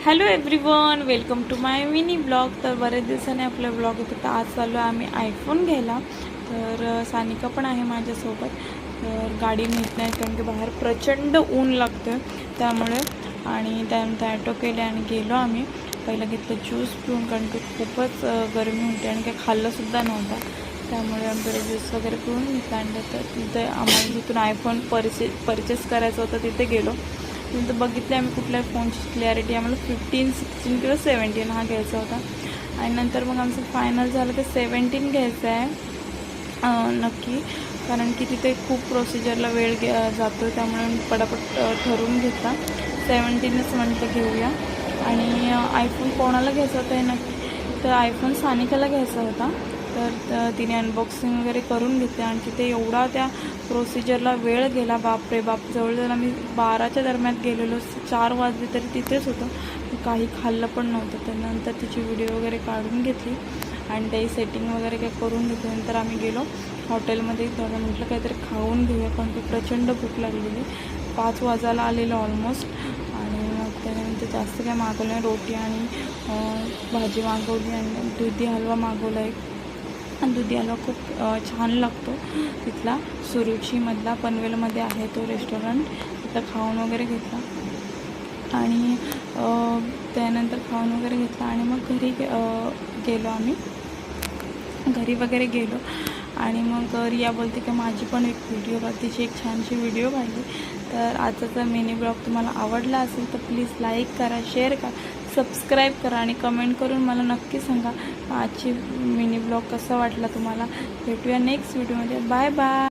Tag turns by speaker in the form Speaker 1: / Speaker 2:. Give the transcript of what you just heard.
Speaker 1: Hello everyone, welcome to my mini blog. तर बरेच दिवसांनी आपला ब्लॉग येतो. तर आज चाललो आहे आम्ही आयफोन घ्यायला. तर सानिका पण आहे माझ्यासोबत. तर गाडी नेत नाही कारण की बाहेर प्रचंड ऊन लागतं त्यामुळे. आणि त्यानंतर ॲटो केले आणि गेलो आम्ही. पहिलं घेतलं ज्यूस पिऊन कारण की खूपच गरमी होती आणि काही खाल्लंसुद्धा नव्हता. त्यामुळे आम्ही बरे ज्यूस वगैरे पिऊन घेतला आणि तिथे आम्हाला जिथून आयफोन परचेस करायचं होतं तिथे गेलो. नंतर बघितले आम्ही कुठल्या फोनची क्लॅरिटी आम्हाला 15, 16 किंवा 17 हा घ्यायचा होता. आणि नंतर मग आमचं फायनल झालं ते 17 घ्यायचं आहे नक्की. कारण की तिथे खूप प्रोसिजरला वेळ जातो त्यामुळे पटापट ठरवून घेतला 17च म्हटलं घेऊया. आणि आयफोन कोणाला घ्यायचा होता हे नक्की, तर आयफोन सानिकाला घ्यायचा होता. तर तिने अनबॉक्सिंग वगैरे करून घेतले आणि तिथे एवढा त्या प्रोसिजरला वेळ गेला, बापरे बाप. जवळजवळ आम्ही 12च्या दरम्यान गेलेलो, 4 वाजले तरी तिथेच होतं. काही खाल्लं पण नव्हतं. तर नंतर तिची व्हिडिओ वगैरे काढून घेतली आणि त्याची सेटिंग वगैरे काही करून घेतली. नंतर आम्ही गेलो हॉटेलमध्ये. तर म्हटलं काहीतरी खाऊन घेऊया कारण की प्रचंड भूक लागलेली. 5 वाजायला आलेलं ऑलमोस्ट. आणि मग त्यानंतर जास्त काय मागवलं नाही. रोटी आणि भाजी मागवली आणि दुधी हलवा मागवला एक. आणि दुधी हलवा खूप छान लागतो तिथला, सुरुचीमधला, पनवेलमध्ये आहे तो रेस्टॉरंट. तिथं खाऊन वगैरे घेतला आणि त्यानंतर खाऊन वगैरे घेतला आणि मग घरी गेलो आम्ही. घरी वगैरे गेलो आणि मग रिया बोलते की माझी पण एक व्हिडिओ काढ. तिची एक छानशी व्हिडिओ काढली. तर आजचा मिनी ब्लॉग तुम्हाला आवडला असेल तर प्लीज लाईक करा, शेअर करा, सबस्क्राईब करा आणि कमेंट करून मला नक्की सांगा आजची मिनी ब्लॉग कसा वाटला तुम्हाला. भेटूया नेक्स्ट व्हिडिओमध्ये. Bye bye.